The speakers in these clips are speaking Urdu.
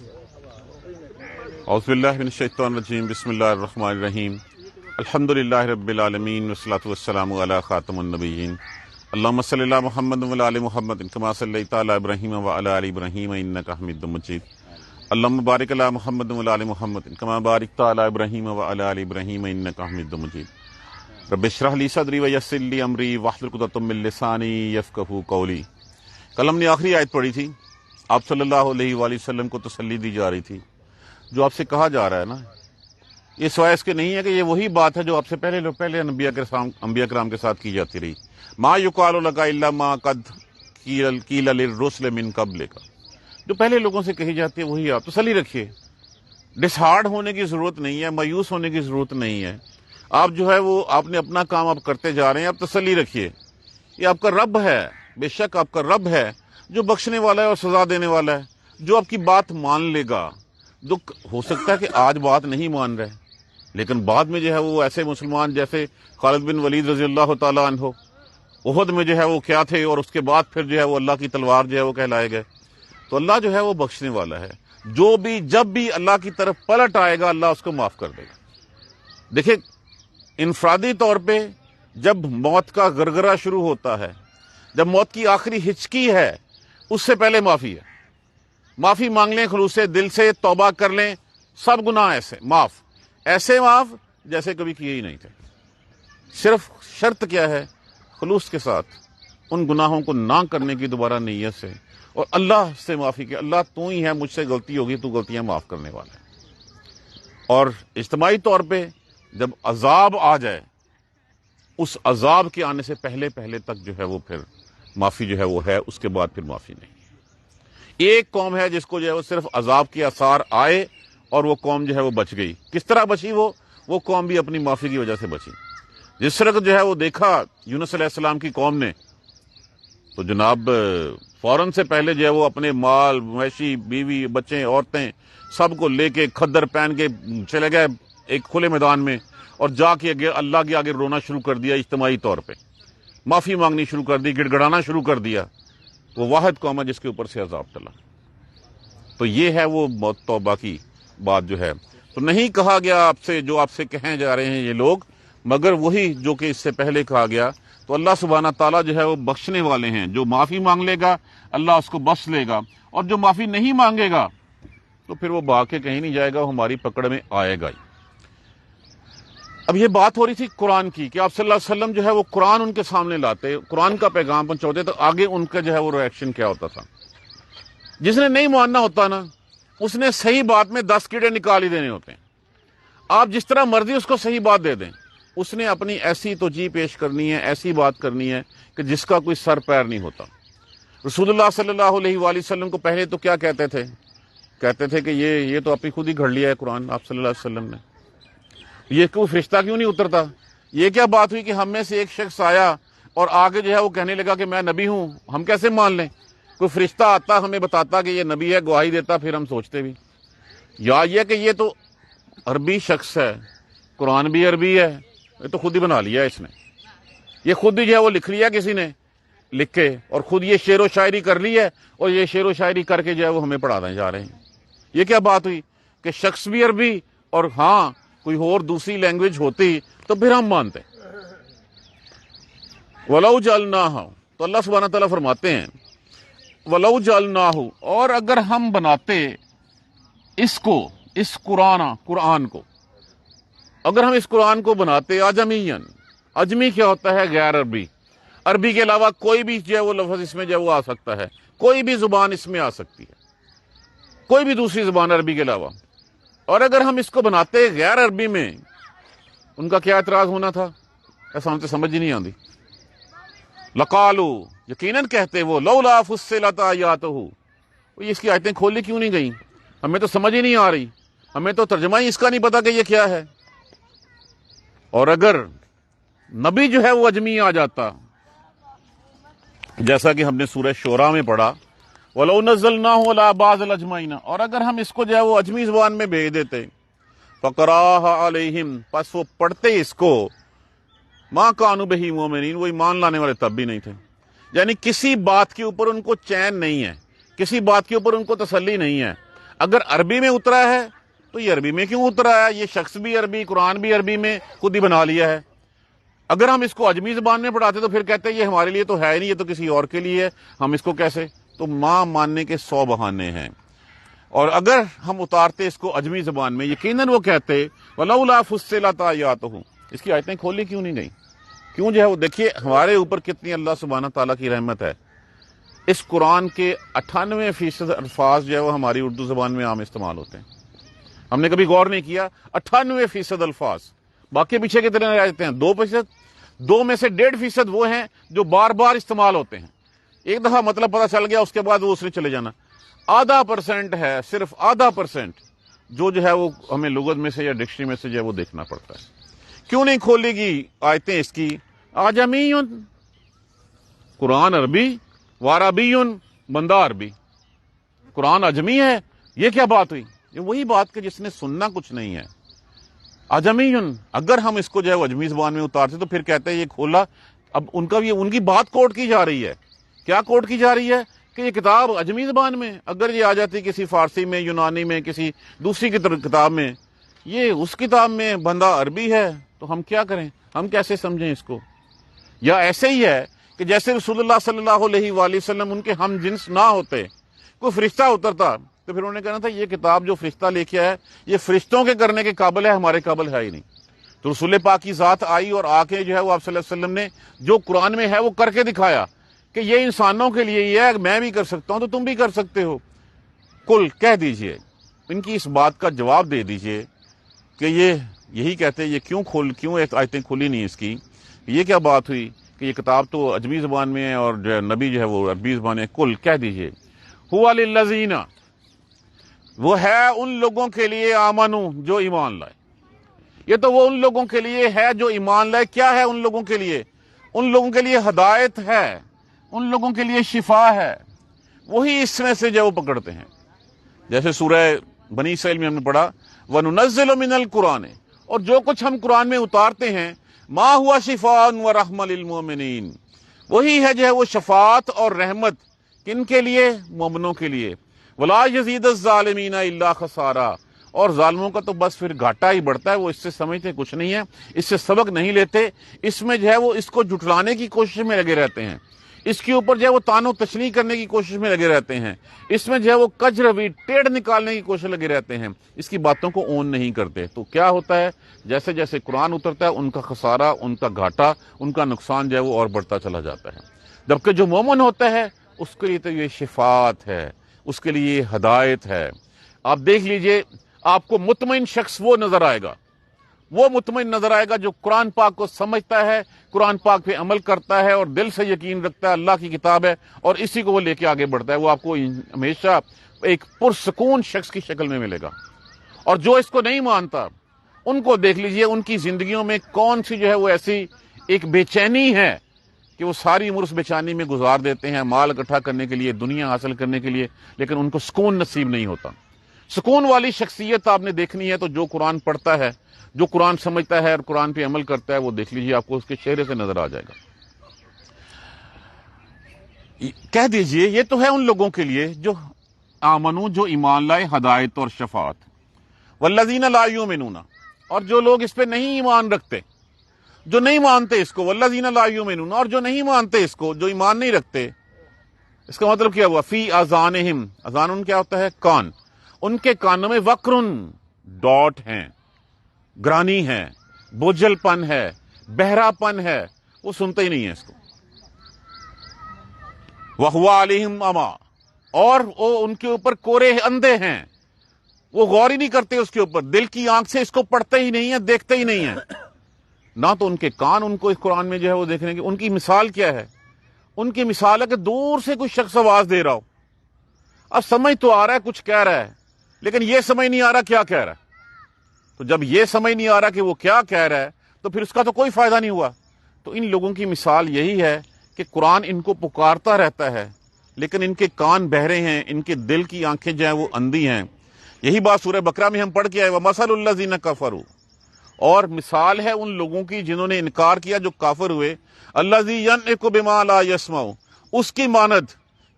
اعوذ باللہ من الشیطان الرجیم بسم اللہ الرحمن الرحیم الحمدللہ رب العالمین والصلاة والسلام علی خاتم النبیین اللہم صلی علی محمد وعلی آل محمد کما صلیت علی ابراہیم وعلی آل ابراہیم انک حمید مجید اللہم بارک علی محمد وعلی آل محمد کما بارکت علی ابراہیم وعلی آل ابراہیم انک حمید مجید رب اشرح لی صدری ویسر لی امری واحلل عقدۃ من لسانی یفقہوا قولی۔ کل ہم نے آخری آیت پڑھی تھی، آپ صلی اللہ علیہ وآلہ وسلم کو تسلی دی جا رہی تھی۔ جو آپ سے کہا جا رہا ہے نا، یہ سوائے اس کے نہیں ہے کہ یہ وہی بات ہے جو آپ سے پہلے انبیاء کرام کے ساتھ کی جاتی رہی۔ ما یقال لک الا ما قد قیل للرسل من قبلک، جو پہلے لوگوں سے کہی جاتی ہے وہی آپ تسلی رکھیے۔ ڈس ہارڈ ہونے کی ضرورت نہیں ہے، مایوس ہونے کی ضرورت نہیں ہے۔ آپ جو ہے وہ آپ نے اپنا کام آپ کرتے جا رہے ہیں، آپ تسلی رکھیے۔ یہ آپ کا رب ہے، بے شک آپ کا رب ہے جو بخشنے والا ہے اور سزا دینے والا ہے، جو آپ کی بات مان لے گا۔ دکھ ہو سکتا ہے کہ آج بات نہیں مان رہے، لیکن بعد میں جو ہے وہ ایسے مسلمان جیسے خالد بن ولید رضی اللہ تعالیٰ عنہ احد میں جو ہے وہ کیا تھے، اور اس کے بعد پھر جو ہے وہ اللہ کی تلوار جو ہے وہ کہلائے گئے۔ تو اللہ جو ہے وہ بخشنے والا ہے، جو بھی جب بھی اللہ کی طرف پلٹ آئے گا اللہ اس کو معاف کر دے گا۔ دیکھیں، انفرادی طور پہ جب موت کا گرگرہ شروع ہوتا ہے، جب موت کی آخری ہچکی ہے، اس سے پہلے معافی ہے۔ معافی مانگ لیں خلوص دل سے، توبہ کر لیں، سب گناہ ایسے معاف جیسے کبھی کیے ہی نہیں تھے۔ صرف شرط کیا ہے؟ خلوص کے ساتھ ان گناہوں کو نہ کرنے کی دوبارہ نیت سے، اور اللہ سے معافی کہ اللہ تو ہی ہے، مجھ سے غلطی ہوگی، تو غلطیاں معاف کرنے والا ہے۔ اور اجتماعی طور پہ جب عذاب آ جائے، اس عذاب کے آنے سے پہلے تک جو ہے وہ پھر معافی جو ہے وہ ہے، اس کے بعد پھر معافی نہیں۔ ایک قوم ہے جس کو جو ہے وہ صرف عذاب کے آثار آئے اور وہ قوم جو ہے وہ بچ گئی۔ کس طرح بچی؟ وہ قوم بھی اپنی معافی کی وجہ سے بچی۔ جس طرح جو ہے وہ دیکھا یونس علیہ السلام کی قوم نے، تو جناب فوراً سے پہلے جو ہے وہ اپنے مال مویشی، بیوی، بچے، عورتیں سب کو لے کے کھدر پہن کے چلے گئے ایک کھلے میدان میں، اور جا کے اللہ کے آگے رونا شروع کر دیا، اجتماعی طور پہ معافی مانگنی شروع کر دی، گڑ گڑانا شروع کر دیا۔ وہ واحد قوم ہے جس کے اوپر سے عذاب ٹلا۔ تو یہ ہے وہ موت توبہ کی بات جو ہے۔ تو نہیں کہا گیا آپ سے جو آپ سے کہیں جا رہے ہیں یہ لوگ، مگر وہی جو کہ اس سے پہلے کہا گیا۔ تو اللہ سبحانہ تعالیٰ جو ہے وہ بخشنے والے ہیں، جو معافی مانگ لے گا اللہ اس کو بخش لے گا، اور جو معافی نہیں مانگے گا تو پھر وہ بھاگ کے کہیں نہیں جائے گا، ہماری پکڑ میں آئے گا ہی۔ اب یہ بات ہو رہی تھی قرآن کی کہ آپ صلی اللہ علیہ وسلم جو ہے وہ قرآن ان کے سامنے لاتے، قرآن کا پیغام پہنچاتے، تو آگے ان کا جو ہے وہ ریئیکشن کیا ہوتا تھا۔ جس نے نہیں ماننا ہوتا نا، اس نے صحیح بات میں 10 کیڑے نکال ہی دینے ہوتے ہیں۔ آپ جس طرح مرضی اس کو صحیح بات دے دیں، اس نے اپنی ایسی توجیہ پیش کرنی ہے، ایسی بات کرنی ہے کہ جس کا کوئی سر پیر نہیں ہوتا۔ رسول اللہ صلی اللہ علیہ وآلہ وسلم کو پہلے تو کیا کہتے تھے کہ یہ تو آپ ہی خود ہی گھڑ لیا ہے قرآن، آپ صلی اللہ علیہ وسلم نے، یہ کوئی فرشتہ کیوں نہیں اترتا؟ یہ کیا بات ہوئی کہ ہم میں سے ایک شخص آیا اور آگے جو ہے وہ کہنے لگا کہ میں نبی ہوں، ہم کیسے مان لیں؟ کوئی فرشتہ آتا ہمیں بتاتا کہ یہ نبی ہے، گواہی دیتا، پھر ہم سوچتے بھی۔ یا یہ کہ یہ تو عربی شخص ہے، قرآن بھی عربی ہے، یہ تو خود ہی بنا لیا اس نے، یہ خود ہی جو ہے وہ لکھ لیا کسی نے لکھ کے، اور خود یہ شعر و شاعری کر لی ہے، اور یہ شعر و شاعری کر کے جو ہے وہ ہمیں پڑھانے جا رہے ہیں۔ یہ کیا بات ہوئی کہ شخص بھی عربی اور ہاں کوئی اور دوسری لینگویج ہوتی تو پھر ہم مانتے۔ وَلَوْ جَعَلْنَاهُ، تو اللہ سبحانہ تعالیٰ فرماتے ہیں وَلَوْ جَعَلْنَاهُ، اور اگر ہم بناتے اس قرآن کو، اگر ہم اس قرآن کو بناتے اعجمیًا، اجمی کیا ہوتا ہے؟ غیر عربی، عربی کے علاوہ کوئی بھی جو ہے وہ لفظ اس میں جو ہے وہ آ سکتا ہے، کوئی بھی زبان اس میں آ سکتی ہے، کوئی بھی دوسری زبان عربی کے علاوہ۔ اور اگر ہم اس کو بناتے غیر عربی میں، ان کا کیا اعتراض ہونا تھا؟ ایسا ہم تو سمجھ ہی نہیں آتی۔ لقالو، یقیناً کہتے وہ، لولا فصلت آیاتہ، اس کی آیتیں کھولی کیوں نہیں گئیں؟ ہمیں تو سمجھ ہی نہیں آ رہی، ہمیں تو ترجمہ ہی اس کا نہیں پتا کہ یہ کیا ہے۔ اور اگر نبی جو ہے وہ اجمی آ جاتا، جیسا کہ ہم نے سورہ شورى میں پڑھا، وَلَوْ نَزَّلْنَاهُ عَلَىٰ بَعْضِ الْأَجْمَعِينَ، اور اگر ہم اس کو جو ہے وہ اجمی زبان میں بھیج دیتے، فَقَرَأَهَا عَلَيْهِمْ، پس وہ پڑھتے اس کو، مَا كَانُوا بِهِ مُؤْمِنِينَ، وہ ایمان لانے والے تب بھی نہیں تھے۔ یعنی کسی بات کے اوپر ان کو چین نہیں ہے، کسی بات کے اوپر ان کو تسلی نہیں ہے۔ اگر عربی میں اترا ہے تو یہ عربی میں کیوں اترا ہے؟ یہ شخص بھی عربی، قرآن بھی عربی میں خود ہی بنا لیا ہے۔ اگر ہم اس کو عجمی زبان میں پڑھاتے تو پھر کہتے ہیں یہ ہمارے لیے تو ہے نہیں، یہ تو کسی اور کے لیے ہے، ہم اس کو کیسے؟ تو ماں ماننے کے 100 بہانے ہیں۔ اور اگر ہم اتارتے اس کو عجمی زبان میں، یقیناً وہ کہتے وَلَوْلَا فُصِّلَتْ آیَاتُهُ، اس کی آیتیں کھولی کیوں نہیں گئی؟ کیوں جو ہے وہ دیکھیے ہمارے اوپر کتنی اللہ سبحانہ تعالیٰ کی رحمت ہے۔ اس قرآن کے 98% الفاظ جو ہے وہ ہماری اردو زبان میں عام استعمال ہوتے ہیں۔ ہم نے کبھی غور نہیں کیا، 98% الفاظ، باقی پیچھے کتنے رہ جاتے ہیں؟ 2%، 2 میں سے 1.5% وہ ہیں جو بار بار استعمال ہوتے ہیں، ایک دفعہ مطلب پتہ چل گیا اس کے بعد وہ اس نے چلے جانا۔ 0.5% ہے، صرف 0.5% جو ہے وہ ہمیں لغت میں سے یا ڈکشنری میں سے جو ہے وہ دیکھنا پڑتا ہے۔ کیوں نہیں کھولے گی آیتیں اس کی؟ آجمیٌ، قرآن عربی، وعربیٌ، بندہ عربی، قرآن اجمی ہے، یہ کیا بات ہوئی؟ یہ وہی بات کہ جس نے سننا کچھ نہیں ہے۔ اجمیٌ، اگر ہم اس کو جو ہے وہ اجمی زبان میں اتارتے تو پھر کہتے ہیں یہ کھولا۔ اب ان کی بات کوٹ کی جا رہی ہے۔ کیا کوٹ کی جا رہی ہے؟ کہ یہ کتاب اجمی زبان میں، اگر یہ آ جاتی کسی فارسی میں، یونانی میں، کسی دوسری کتاب میں، یہ اس کتاب میں بندہ عربی ہے، تو ہم کیا کریں؟ ہم کیسے سمجھیں اس کو؟ یا ایسے ہی ہے کہ جیسے رسول اللہ صلی اللہ علیہ وآلہ وسلم ان کے ہم جنس نہ ہوتے، کوئی فرشتہ اترتا تو پھر انہوں نے کہنا تھا یہ کتاب جو فرشتہ لے کے آیا یہ فرشتوں کے کرنے کے قابل ہے، ہمارے قابل ہے ہی نہیں۔ تو رسول پاک کی ذات آئی اور آ کے جو ہے وہ آپ صلی اللہ علیہ وسلم نے جو قرآن میں ہے وہ کر کے دکھایا کہ یہ انسانوں کے لیے یہ ہے، میں بھی کر سکتا ہوں تو تم بھی کر سکتے ہو۔ کل کہہ دیجئے، ان کی اس بات کا جواب دے دیجئے کہ یہ یہی کہتے یہ کیوں ایک آیتیں کھلی نہیں اس کی؟ یہ کیا بات ہوئی کہ یہ کتاب تو اجمی زبان میں ہے اور جو نبی جو ہے وہ عربی زبان ہے؟ کل کہہ دیجئے ہوا للذین، وہ ہے ان لوگوں کے لیے آمنو جو ایمان لائے۔ یہ تو وہ ان لوگوں کے لیے ہے جو ایمان لائے۔ کیا ہے ان لوگوں کے لیے؟ ان لوگوں کے لیے ہدایت ہے، ان لوگوں کے لیے شفا ہے، وہی اس میں سے جو وہ پکڑتے ہیں۔ جیسے سورہ بنی اسرائیل میں ہم نے پڑھا وَنُنَزِّلُ مِنَ الْقُرْآنِ، اور جو کچھ ہم قرآن میں اتارتے ہیں مَا هُوَ شِفَاءٌ وَرَحْمَةٌ لِلْمُؤْمِنِينَ، وہی ہے جو ہے وہ شفاعت اور رحمت کن کے لیے؟ مومنوں کے لیے۔ وَلَا يَزِيدُ الظَّالِمِينَ إِلَّا خَسَارًا، اور ظالموں کا تو بس پھر گھاٹا ہی بڑھتا ہے، وہ اس سے سمجھتے کچھ نہیں ہے، اس سے سبق نہیں لیتے، اس میں جو ہے وہ اس کو جھٹلانے کی کوشش میں لگے رہتے ہیں، اس کے اوپر جو ہے وہ تان و تشنیع کرنے کی کوشش میں لگے رہتے ہیں، اس میں جو ہے وہ کج روی ٹیڑھ نکالنے کی کوشش لگے رہتے ہیں، اس کی باتوں کو اون نہیں کرتے۔ تو کیا ہوتا ہے؟ جیسے جیسے قرآن اترتا ہے ان کا خسارہ، ان کا گھاٹا، ان کا نقصان جو ہے وہ اور بڑھتا چلا جاتا ہے۔ جبکہ جو مومن ہوتا ہے اس کے لیے تو یہ شفاعت ہے، اس کے لیے یہ ہدایت ہے۔ آپ دیکھ لیجئے، آپ کو مطمئن شخص وہ نظر آئے گا، وہ مطمئن نظر آئے گا جو قرآن پاک کو سمجھتا ہے، قرآن پاک پہ عمل کرتا ہے اور دل سے یقین رکھتا ہے اللہ کی کتاب ہے اور اسی کو وہ لے کے آگے بڑھتا ہے۔ وہ آپ کو ہمیشہ ایک پرسکون شخص کی شکل میں ملے گا۔ اور جو اس کو نہیں مانتا ان کو دیکھ لیجئے، ان کی زندگیوں میں کون سی جو ہے وہ ایسی ایک بے چینی ہے کہ وہ ساری عمر اس بے چینی میں گزار دیتے ہیں، مال اکٹھا کرنے کے لیے، دنیا حاصل کرنے کے لیے، لیکن ان کو سکون نصیب نہیں ہوتا۔ سکون والی شخصیت آپ نے دیکھنی ہے تو جو قرآن پڑھتا ہے، جو قرآن سمجھتا ہے اور قرآن پہ عمل کرتا ہے، وہ دیکھ لیجئے آپ کو اس کے چہرے سے نظر آ جائے گا۔ کہہ دیجئے یہ تو ہے ان لوگوں کے لیے جو آمنو، جو ایمان لائے، ہدایت اور شفاعت۔ والذین لا یؤمنون، اور جو لوگ اس پہ نہیں ایمان رکھتے، جو نہیں مانتے اس کو، والذین لا یؤمنون، اور جو نہیں مانتے اس کو، جو ایمان نہیں رکھتے، اس کا مطلب کیا ہوا؟ فی آذانہم، اذان کیا ہوتا ہے؟ کان، ان کے کانوں میں وقرن، ڈاٹ ہیں، گرانی ہے، بوجھل پن ہے، بہرا پن ہے، وہ سنتے ہی نہیں ہے اس کو۔ وَهُوَ عَلَيْهِمْ أَمَا، اور وہ ان کے اوپر کورے اندھے ہیں، وہ غور ہی نہیں کرتے اس کے اوپر، دل کی آنکھ سے اس کو پڑھتے ہی نہیں ہیں، دیکھتے ہی نہیں ہیں، نہ تو ان کے کان ان کو اس قرآن میں جو ہے وہ دیکھنے کی۔ ان کی مثال کیا ہے؟ ان کی مثال ہے کہ دور سے کوئی شخص آواز دے رہا ہو، اب سمجھ تو آ رہا ہے کچھ کہہ رہا ہے لیکن یہ سمجھ نہیں آ رہا کیا کہہ رہا ہے۔ تو جب یہ سمجھ نہیں آ رہا کہ وہ کیا کہہ رہا ہے تو پھر اس کا تو کوئی فائدہ نہیں ہوا۔ تو ان لوگوں کی مثال یہی ہے کہ قرآن ان کو پکارتا رہتا ہے لیکن ان کے کان بہرے ہیں، ان کے دل کی آنکھیں جو ہیں وہ اندھی ہیں۔ یہی بات سورہ بقرہ میں ہم پڑھ کے آئے وَمَثَلُ الَّذِينَ كَفَرُوا، اور مثال ہے ان لوگوں کی جنہوں نے انکار کیا، جو کافر ہوئے، الَّذِي يَنْعِقُ بِمَا لَا يَسْمَعُ، اس کی مانند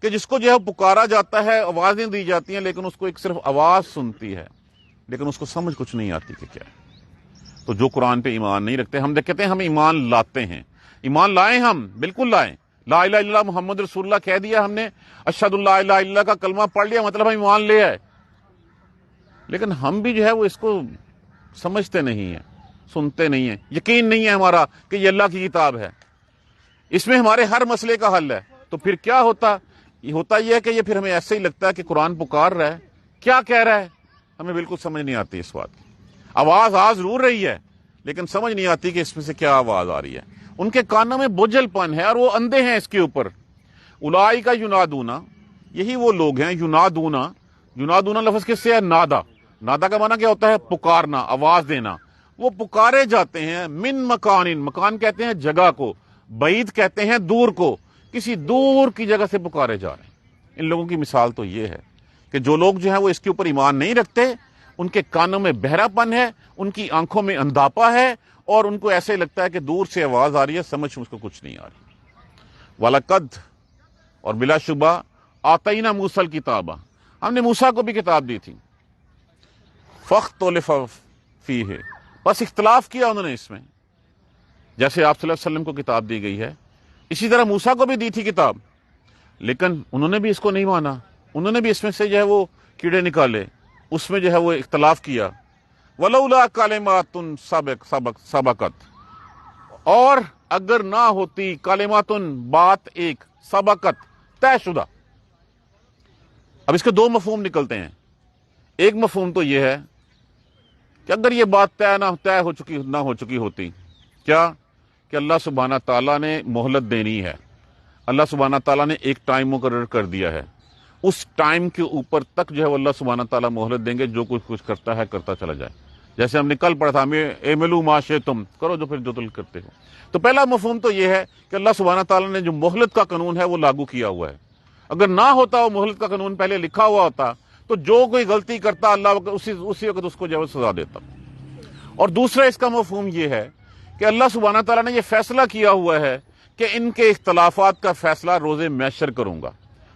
کہ جس کو جو ہے پکارا جاتا ہے، آوازیں دی جاتی ہیں، لیکن اس کو ایک صرف آواز سنتی ہے، لیکن اس کو سمجھ کچھ نہیں آتی کہ کیا ہے۔ تو جو قرآن پہ ایمان نہیں رکھتے، ہم کہتے ہیں ہم ایمان لاتے ہیں، ایمان لائیں، ہم بالکل لائیں، لا الہ الا اللہ محمد رسول اللہ کہہ دیا ہم نے، اشہد اللہ الہ الا اللہ کا کلمہ پڑھ لیا، مطلب ہم ایمان لے آئے، لیکن ہم بھی جو ہے وہ اس کو سمجھتے نہیں ہیں، سنتے نہیں ہیں، یقین نہیں ہے ہمارا کہ یہ اللہ کی کتاب ہے، اس میں ہمارے ہر مسئلے کا حل ہے۔ تو پھر کیا ہوتا یہ ہے کہ یہ پھر ہمیں ایسے ہی لگتا ہے کہ قرآن پکار رہا ہے، کیا کہہ رہا ہے، ہمیں بالکل سمجھ نہیں آتی اس بات کی۔ آواز آ ضرور رہی ہے، لیکن سمجھ نہیں آتی کہ اس میں سے کیا آواز آ رہی ہے۔ ان کے کانوں میں بوجھل پن ہے اور وہ اندھے ہیں اس کے اوپر۔ اولئک ینادونا، یہی وہ لوگ ہیں، ینادونا لفظ کس سے ہے؟ نادا۔ نادا کا معنی کیا ہوتا ہے؟ پکارنا، آواز دینا۔ وہ پکارے جاتے ہیں من مکان، مکان کہتے ہیں جگہ کو، بعید کہتے ہیں دور کو، کسی دور کی جگہ سے پکارے جا رہے ہیں۔ ان لوگوں کی مثال تو یہ ہے کہ جو لوگ جو ہیں وہ اس کے اوپر ایمان نہیں رکھتے، ان کے کانوں میں بہرا پن ہے، ان کی آنکھوں میں اندھاپا ہے، اور ان کو ایسے لگتا ہے کہ دور سے آواز آ رہی ہے، سمجھ اس کو کچھ نہیں آ رہی۔ وَلَقَدْ، اور بلا شبہ، آتَيْنَا مُوسَى الْكِتَابَ، ہم نے موسیٰ کو بھی کتاب دی تھی، فَاخْتَلَفَ فِيهِ، بس اختلاف کیا انہوں نے اس میں، جیسے آپ صلی اللہ علیہ وسلم کو کتاب دی گئی ہے، اسی طرح موسیٰ کو بھی دی تھی کتاب، لیکن انہوں نے بھی اس کو نہیں مانا، انہوں نے بھی اس میں سے جو ہے وہ کیڑے نکالے، اس میں جو ہے وہ اختلاف کیا۔ وَلَوْلَا كَلِمَاتٌ سَبَقَتْ، اور اگر نہ ہوتی کلماتن، بات ایک، سبقت، طے شدہ۔ اب اس کے دو مفہوم نکلتے ہیں۔ ایک مفہوم تو یہ ہے کہ اگر یہ بات طے ہو چکی ہوتی، کیا کہ اللہ سبحانہ تعالیٰ نے مہلت دینی ہے، اللہ سبحانہ تعالیٰ نے ایک ٹائم مقرر کر دیا ہے، اس ٹائم کے اوپر تک جو ہے وہ اللہ سبحانہ تعالیٰ مہلت دیں گے، جو کچھ کرتا ہے کرتا چلا جائے، جیسے ہم نے کل پڑھا تھا، اعملوا ما شئتم، کرو جو پھر جو تم کرتے ہو۔ تو پہلا مفہوم تو یہ ہے کہ اللہ سبحانہ تعالیٰ نے جو مہلت کا قانون ہے وہ لاگو کیا ہوا ہے، اگر نہ ہوتا وہ مہلت کا قانون پہلے لکھا ہوا ہوتا تو جو کوئی غلطی کرتا اللہ اسی وقت اس کو جو ہے سزا دیتا۔ اور دوسرا اس کا مفہوم یہ ہے کہ اللہ سبحانہ تعالیٰ نے یہ فیصلہ کیا ہوا ہے کہ ان کے اختلافات کا فیصلہ روز محشر کروں گا،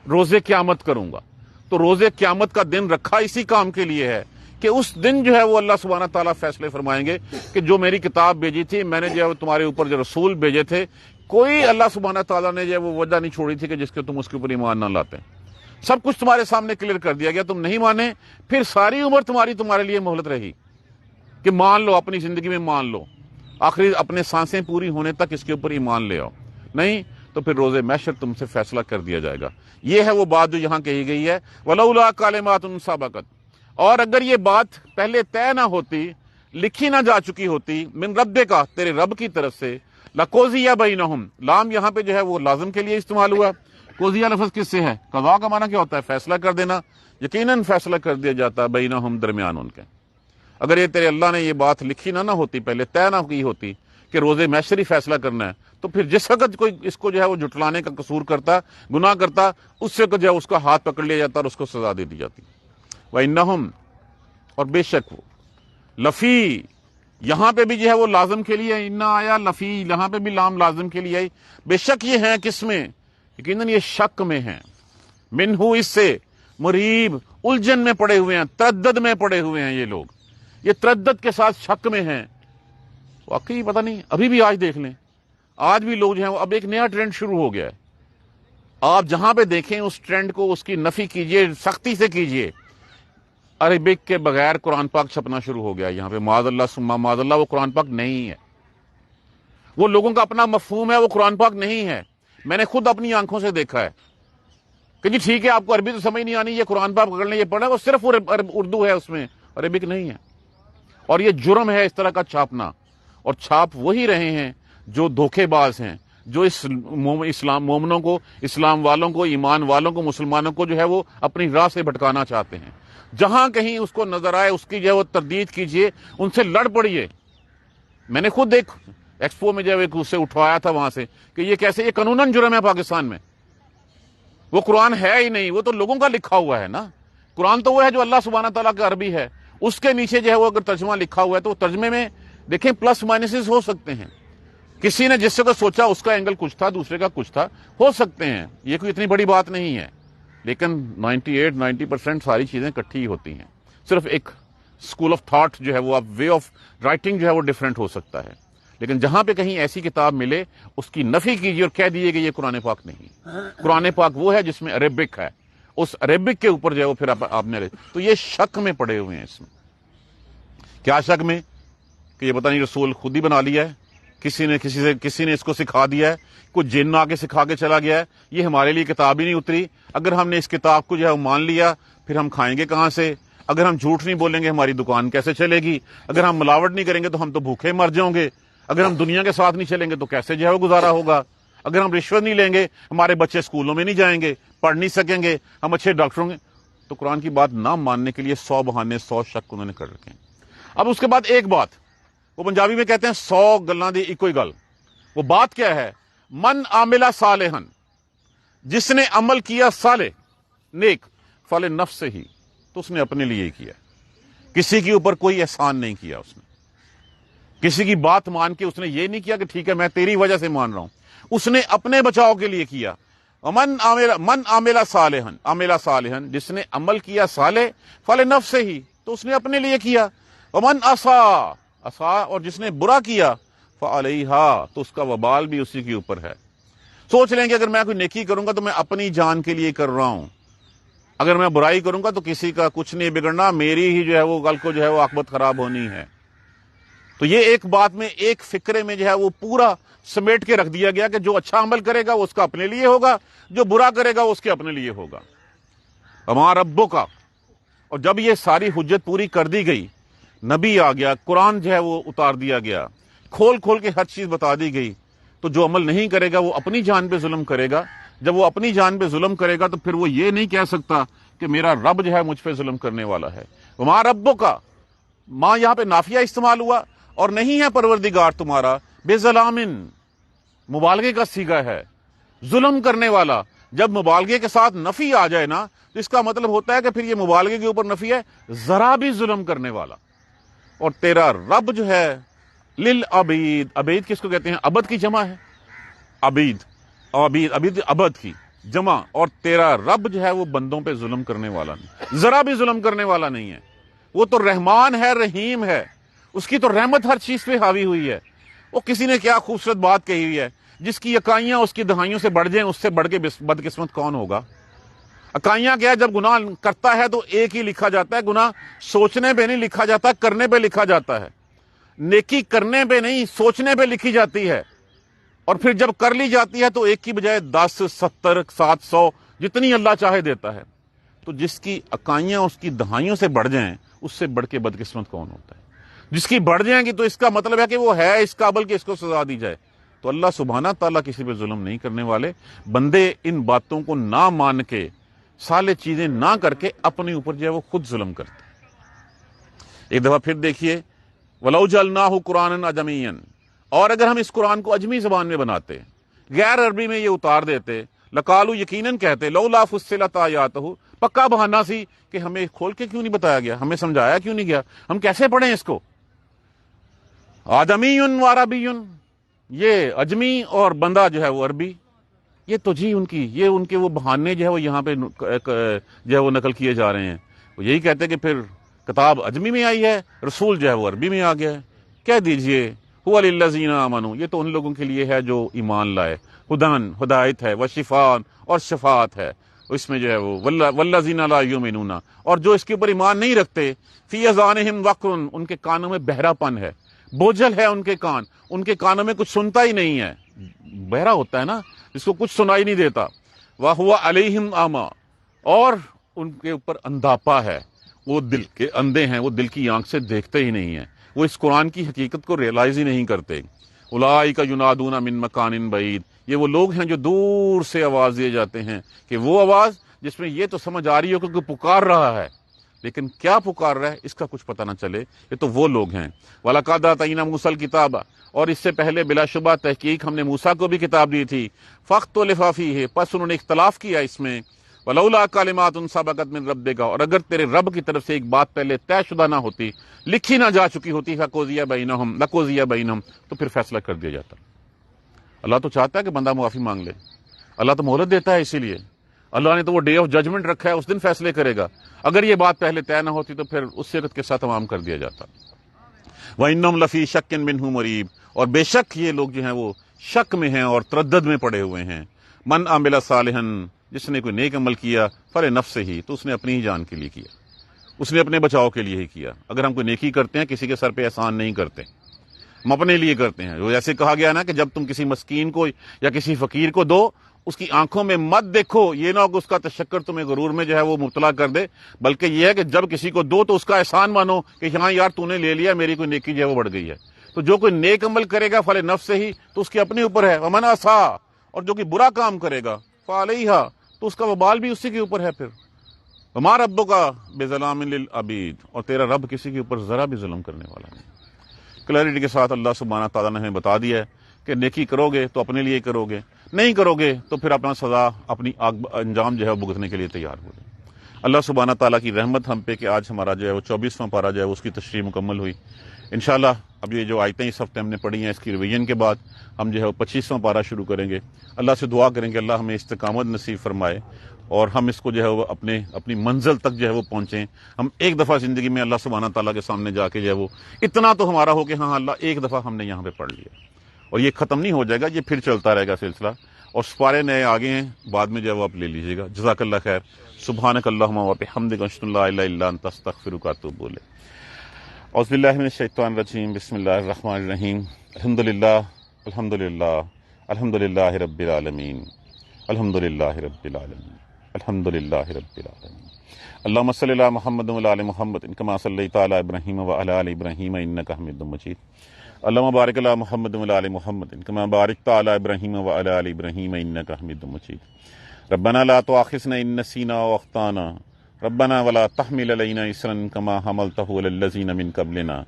روز قیامت کروں گا۔ تو روز قیامت کا دن رکھا اسی کام کے لیے ہے کہ اس دن جو ہے وہ اللہ سبحانہ تعالیٰ فیصلے فرمائیں گے کہ جو میری کتاب بھیجی تھی، میں نے جو ہے تمہارے اوپر جو رسول بھیجے تھے، کوئی اللہ سبحانہ تعالیٰ نے جو ہے وہ وجہ نہیں چھوڑی تھی کہ جس کے تم اس کے اوپر ایمان نہ لاتے۔ سب کچھ تمہارے سامنے کلیئر کر دیا گیا، تم نہیں مانے، پھر ساری عمر تمہارے لیے مہلت رہی کہ مان لو، اپنی زندگی میں مان لو، آخری اپنے سانسیں پوری ہونے تک اس کے اوپر ایمان لے آؤ، نہیں تو پھر روز محشر تم سے فیصلہ کر دیا جائے گا۔ یہ ہے وہ بات جو یہاں کہی گئی ہے، وَلَوْلَا كَلِمَاتٌ سَبَقَتْ، اور اگر یہ بات پہلے طے نہ ہوتی، لکھی نہ جا چکی ہوتی، من ربک، تیرے رب کی طرف سے، لَقُضِیَ بَیْنَہُم، لام یہاں پہ جو ہے وہ لازم کے لیے استعمال ہوا۔ قضیہ لفظ کس سے ہے؟ قضاء کا معنی کیا ہوتا ہے؟ فیصلہ کر دینا، یقیناً فیصلہ کر دیا جاتا بینہم، درمیان ان کے۔ اگر یہ تیرے اللہ نے یہ بات لکھی نہ ہوتی، پہلے طے نہ کی ہوتی کہ روز محشر ہی فیصلہ کرنا ہے، تو پھر جس وقت کوئی اس کو جو ہے وہ جھٹلانے کا قصور کرتا، گناہ کرتا، اس سے جو ہے اس کا ہاتھ پکڑ لیا جاتا اور اس کو سزا دے دی جاتی۔ وَإِنَّهُمْ، اور بے شک وہ، لفی، یہاں پہ بھی جو ہے وہ لازم کے لیے انا آیا، لفی یہاں پہ بھی لام لازم کے لیے آئی، بے شک یہ ہیں کس میں؟ یقیناً یہ شک میں ہیں، منہ، اس سے، مریب، الجھن میں پڑے ہوئے ہیں، تردد میں پڑے ہوئے ہیں یہ لوگ، یہ تردد کے ساتھ شک میں ہیں۔ واقعی پتہ نہیں، ابھی بھی آج دیکھ لیں، آج بھی لوگ جو ہیں اب ایک نیا ٹرینڈ شروع ہو گیا ہے، آپ جہاں پہ دیکھیں اس ٹرینڈ کو، اس کی نفی کیجئے، سختی سے کیجئے۔ عربک کے بغیر قرآن پاک چھپنا شروع ہو گیا یہاں پہ، معاذ اللہ ثم معاذ اللہ، وہ قرآن پاک نہیں ہے، وہ لوگوں کا اپنا مفہوم ہے، وہ قرآن پاک نہیں ہے۔ میں نے خود اپنی آنکھوں سے دیکھا ہے کہ جی ٹھیک ہے آپ کو عربی تو سمجھ نہیں آنی، یہ قرآن پاک پکڑ لیں، یہ پڑھا، وہ صرف اردو ہے، اس میں عربک نہیں ہے، اور یہ جرم ہے اس طرح کا چھاپنا، اور چھاپ وہی رہے ہیں جو دھوکے باز ہیں، جو اسلام مومنوں کو، اسلام والوں کو، ایمان والوں کو، مسلمانوں کو جو ہے وہ اپنی راہ سے بھٹکانا چاہتے ہیں۔ جہاں کہیں اس کو نظر آئے اس کی جو ہے وہ تردید کیجئے، ان سے لڑ پڑیے۔ میں نے خود ایک ایکسپو میں جو ہے اسے اٹھوایا تھا وہاں سے کہ یہ کیسے، یہ قانوناً جرم ہے پاکستان میں، وہ قرآن ہے ہی نہیں، وہ تو لوگوں کا لکھا ہوا ہے نا، قرآن تو وہ ہے جو اللہ سبحانہ تعالیٰ کا عربی ہے، اس کے نیچے جو ہے وہ اگر ترجمہ لکھا ہوا ہے تو وہ ترجمے میں دیکھیں پلس مائنسز ہو سکتے ہیں، کسی نے جس سے کو سوچا اس کا اینگل کچھ تھا، دوسرے کا کچھ تھا، ہو سکتے ہیں، یہ کوئی اتنی بڑی بات نہیں ہے۔ لیکن 98-90% ساری چیزیں اکٹھی ہی ہوتی ہیں. صرف ایک اسکول آف تھاٹ جو ہے وہ اب وے آف رائٹنگ جو ہے وہ ڈفرینٹ ہو سکتا ہے. لیکن جہاں پہ کہیں ایسی کتاب ملے اس کی نفی کیجیے اور کہہ دیجیے کہ یہ قرآن پاک نہیں. قرآن پاک وہ ہے جس میں عربک ہے, اس عربک کے اوپر جو ہے وہ پھر آپ نے تو یہ شک میں پڑے ہوئے ہیں. اس میں کیا شک میں کہ یہ پتہ نہیں رسول خود ہی بنا لیا ہے, کسی نے اس کو سکھا دیا ہے, کوئی جن آ کے سکھا کے چلا گیا ہے, یہ ہمارے لیے کتاب ہی نہیں اتری. اگر ہم نے اس کتاب کو جو ہے مان لیا پھر ہم کھائیں گے کہاں سے؟ اگر ہم جھوٹ نہیں بولیں گے ہماری دکان کیسے چلے گی؟ اگر ہم ملاوٹ نہیں کریں گے تو ہم تو بھوکے مر جاؤں گے. اگر ہم دنیا کے ساتھ نہیں چلیں گے تو کیسے جو ہے وہ گزارا ہوگا؟ اگر ہم رشوت نہیں لیں گے ہمارے بچے اسکولوں میں نہیں جائیں گے, پڑھ نہیں سکیں گے, ہم اچھے ڈاکٹروں گے. تو قرآن کی بات نہ ماننے کے لیے 100 بہانے 100 شک انہوں نے کر رکھے ہیں. اب اس کے بعد ایک بات, وہ پنجابی میں کہتے ہیں 100 گلاں دی اکو ہی گل. وہ بات کیا ہے؟ من عاملہ صالحا, جس نے عمل کیا صالح نیک, فلنفسہ ہی, تو اس نے اپنے لیے ہی کیا. کسی کے اوپر کوئی احسان نہیں کیا اس نے. کسی کی بات مان کے اس نے یہ نہیں کیا کہ ٹھیک ہے میں تیری وجہ سے مان رہا ہوں, اس نے اپنے بچاؤ کے لیے کیا. من عاملہ صالحا, جس نے عمل کیا صالح, فلنفسہ ہی, تو اس نے اپنے لیے کیا. ومن اساء, اور جس نے برا کیا, فعلیہا, تو اس کا وبال بھی اسی کے اوپر ہے. سوچ لیں کہ اگر میں کوئی نیکی کروں گا تو میں اپنی جان کے لیے کر رہا ہوں, اگر میں برائی کروں گا تو کسی کا کچھ نہیں بگڑنا, میری ہی جو ہے وہ کل کو جو ہے وہ عاقبت خراب ہونی ہے. تو یہ ایک بات میں, ایک فکرے میں جو ہے وہ پورا سمیٹ کے رکھ دیا گیا کہ جو اچھا عمل کرے گا وہ اس کا اپنے لیے ہوگا, جو برا کرے گا وہ اس کے اپنے لیے ہوگا. وما ربک, اور جب یہ ساری حجت پوری کر دی گئی, نبی آ گیا, قرآن جو ہے وہ اتار دیا گیا, کھول کھول کے ہر چیز بتا دی گئی, تو جو عمل نہیں کرے گا وہ اپنی جان پہ ظلم کرے گا. جب وہ اپنی جان پہ ظلم کرے گا تو پھر وہ یہ نہیں کہہ سکتا کہ میرا رب جو ہے مجھ پہ ظلم کرنے والا ہے. وما ربک, ماں یہاں پہ نافیہ استعمال ہوا, اور نہیں ہے پروردگار تمہارا بے ظلامن, مبالغے کا صیغہ ہے, ظلم کرنے والا. جب مبالغے کے ساتھ نفی آ جائے نا تو اس کا مطلب ہوتا ہے کہ پھر یہ مبالغے کے اوپر نفی ہے, ذرا بھی ظلم کرنے والا. اور تیرا رب جو ہے للعبید, عبید کس کو کہتے ہیں؟ عبد کی جمع ہے, عبید عبد کی جمع. اور تیرا رب جو ہے وہ بندوں پہ ظلم کرنے والا نہیں, ذرا بھی ظلم کرنے والا نہیں ہے. وہ تو رحمان ہے, رحیم ہے, اس کی تو رحمت ہر چیز پہ حاوی ہوئی ہے. وہ کسی نے کیا خوبصورت بات کہی ہوئی ہے, جس کی اکائیاں اس کی دہائیوں سے بڑھ جائیں اس سے بڑھ کے بدقسمت کون ہوگا؟ اکائیاں کیا ہے, جب گناہ کرتا ہے تو ایک ہی لکھا جاتا ہے, گناہ سوچنے پہ نہیں لکھا جاتا, کرنے پہ لکھا جاتا ہے. نیکی کرنے پہ نہیں سوچنے پہ لکھی جاتی ہے, اور پھر جب کر لی جاتی ہے تو ایک کی بجائے 10 70 700 جتنی اللہ چاہے دیتا ہے. تو جس کی اکائیاں اس کی دہائیوں سے بڑھ جائیں اس سے بڑھ کے بدقسمت کون ہوتا ہے؟ جس کی بڑھ جائیں گی تو اس کا مطلب ہے کہ وہ ہے اس قابل کہ اس کو سزا دی جائے. تو اللہ سبحانہ تعالیٰ کسی پہ ظلم نہیں کرنے والے. بندے ان باتوں کو نہ مان کے, سالے چیزیں نہ کر کے اپنے اوپر جو ہے وہ خود ظلم کرتے. ایک دفعہ پھر دیکھیے, وَلَوْ جَعَلْنَاهُ قُرْآنًا عَجَمِيًّا, اور اگر ہم اس قرآن کو اجمی زبان میں بناتے, غیر عربی میں یہ اتار دیتے, لقالو, یقیناً کہتے, لولا فصلت آیاتہ, پکا بہانہ سی کہ ہمیں کھول کے کیوں نہیں بتایا گیا, ہمیں سمجھایا کیوں نہیں گیا, ہم کیسے پڑھیں اس کو. آدمی و عربی, یہ اجمی اور بندہ جو ہے وہ عربی, یہ تو جی ان کے وہ بہانے جو ہے وہ یہاں پہ جو ہے وہ نقل کیے جا رہے ہیں. وہ یہی کہتے کہ پھر کتاب اجمی میں آئی ہے, رسول جو ہے وہ عربی میں آ گیا ہے. کہہ دیجئے هو للذین آمنوا, یہ تو ان لوگوں کے لیے ہے جو ایمان لائے, ہدن, ہدایت ہے, وشفاء, اور شفاعت ہے. اس میں جو ہے وہ والذین لا یؤمنون, اور جو اس کے اوپر ایمان نہیں رکھتے, فی اذانہم وقر, ان کے کانوں میں بہرا پن ہے, بوجھل ہے ان کے کان, ان کے کانوں میں کچھ سنتا ہی نہیں ہے. بہرا ہوتا ہے نا جس کو کچھ سنائی نہیں دیتا. وَهُوَ عَلَيْهِمْ عَامًا, اور ان کے اوپر اندھاپا ہے, وہ دل کے اندھے ہیں, وہ دل کی آنکھ سے دیکھتے ہی نہیں ہیں, وہ اس قرآن کی حقیقت کو ریئلائز ہی نہیں کرتے. اولئک ینادون من مکان بعید, یہ وہ لوگ ہیں جو دور سے آواز دیے جاتے ہیں, کہ وہ آواز جس میں یہ تو سمجھ آ رہی ہو کہ کوئی پکار رہا ہے, لیکن کیا پکار رہا ہے اس کا کچھ پتہ نہ چلے. یہ تو وہ لوگ ہیں. وَلَقَدْ آتَيْنَا مُوسَى الْكِتَابَ, اور اس سے پہلے بلا شبہ تحقیق ہم نے موسیٰ کو بھی کتاب دی تھی. فَاخْتَلَفَ فِيهِ, پس انہوں نے اختلاف کیا اس میں. وَلَوْلَا كَلِمَاتٌ سَبَقَتْ مِنْ رَبِّكَ, اور اگر تیرے رب کی طرف سے ایک بات پہلے طے شدہ نہ ہوتی, لکھی نہ جا چکی ہوتی, لَقُضِيَ بَيْنَهُمْ, تو پھر فیصلہ کر دیا جاتا. اللہ تو چاہتا ہے کہ بندہ معافی مانگ لے, اللہ تو مہلت دیتا ہے اسی لیے. اللہ نے تو وہ ڈے آف ججمنٹ رکھا ہے، اس دن فیصلے کرے گا۔ اگر یہ بات پہلے طے نہ ہوتی تو پھر اس صورت کے ساتھ تمام کر دیا جاتا۔ وَإِنَّهُمْ لَفِي شَكٍّ مِّنْهُ مُرِيبٍ، اور بے شک یہ لوگ جو ہیں وہ شک میں ہیں اور تردد میں پڑے ہوئے ہیں۔ من عمل صالحا، جس نے کوئی نیک عمل کیا، فلنفسہ، تو اس نے اپنی ہی جان کے لیے کیا، اس نے اپنے بچاؤ کے لیے ہی کیا۔ اگر ہم کوئی نیکی کرتے ہیں کسی کے سر پہ احسان نہیں کرتے، ہم اپنے لیے کرتے ہیں۔ وہ جیسے کہا گیا نا کہ جب تم کسی مسکین کو یا کسی فقیر کو دو، اس کی آنکھوں میں مت دیکھو، یہ نہ ہو کہ اس کا تشکر تمہیں غرور میں جو ہے وہ مبتلا کر دے، بلکہ یہ ہے کہ جب کسی کو دو تو اس کا احسان مانو کہ ہاں یار تو نے لے لیا، میری کوئی نیکی جو ہے وہ بڑھ گئی ہے۔ تو جو کوئی نیک عمل کرے گا فلنفسہ ہی، تو اس کے اپنے اوپر ہے۔ ومن اساء، اور جو کوئی برا کام کرے گا فعلیہا، تو اس کا وبال بھی اسی کے اوپر ہے۔ پھر وما ربک بظلام للعبید، اور تیرا رب کسی کے اوپر ذرا بھی ظلم کرنے والا نہیں۔ کلیئرٹی کے ساتھ اللہ سبحانہ تعالیٰ نے ہمیں بتا دیا ہے کہ نیکی کرو گے تو اپنے لیے کرو گے، نہیں کرو گے تو پھر اپنا سزا، اپنی انجام جو ہے وہ بھگتنے کے لیے تیار ہو جائے۔ اللہ سبحانہ تعالیٰ کی رحمت ہم پہ کہ آج ہمارا جو ہے وہ 24واں پارہ جو ہے اس کی تشریح مکمل ہوئی۔ انشاءاللہ اب یہ جو آیتیں اس ہفتے ہم نے پڑھی ہیں، اس کی ریویژن کے بعد ہم جو ہے وہ 25واں پارہ شروع کریں گے۔ اللہ سے دعا کریں کہ اللہ ہمیں استقامت نصیب فرمائے اور ہم اس کو جو ہے وہ اپنی منزل تک جو ہے وہ پہنچیں۔ ہم ایک دفعہ زندگی میں اللہ سبحانہ تعالیٰ کے سامنے جا کے جو ہے وہ اتنا تو ہمارا ہو کہ ہاں اللہ ایک دفعہ ہم نے یہاں پہ پڑھ لیا، اور یہ ختم نہیں ہو جائے گا، یہ پھر چلتا رہے گا سلسلہ، اور سپارے نئے آگے ہیں، بعد میں جو ہے وہ آپ لے لیجیے گا۔ جزاک اللہ خیر۔ سبحانک اللہم و بحمدک، اشہد ان لا الہ الا انت، استغفرک و اتوب الیک۔ اعوذ باللہ من الشیطان الرجیم، بسم اللہ الرحمن الرحیم۔ الحمدللہ الحمدللہ الحمدللہ رب العالمین، الحمدللہ رب العالمین، الحمدللہ رب العالمین۔ اللہم صلی علی محمد وعلی آل محمد کما صلیت علی ابراہیم وعلی آل ابراہیم انک حمید مجید۔ اللہم بارک علی محمد وعلی آل محمد کما بارکت علی ابراہیم وعلی آل ابراہیم انک حمید مجید۔ ربنا لا تؤاخذنا ان نسینا واخطانا، ربنا ولا تحمل علینا اصرا کما حملتہ علی الذین من قبلنا،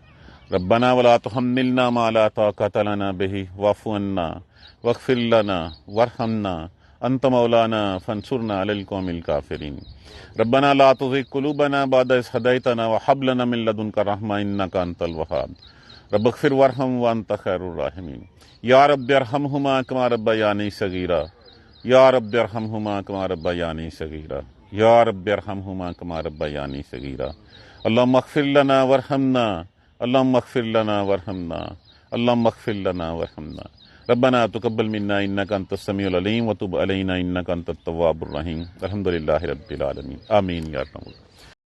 ربنا ولا تحملنا ما لا طاقۃ لنا به واعف عنا واغفر لنا وارحمنا انت مولانا فانصرنا علی القوم الکافرین۔ ربنا لا تزغ قلوبنا بعد اذ ہدیتنا وہب لنا من لدنک رحمۃ انک انت الوہاب۔ رب اغفر وارحم وانت خیر الراحمین۔ یا رب ارحمہما کما ربیانی صغیرا، یا رب ارحمہما کما ربیانی صغیرا، یا رب ارحمہما کما ربیانی صغیرا۔ اللہم اغفر لنا وارحمنا، اللہم اغفر لنا وارحمنا، اللہم اغفر لنا وارحمنا۔ ربنا تقبل منا انک انت السمیع العلیم وتب علینا انک انت التواب الرحیم۔ الحمدللہ رب العالمین، آمین یا رب۔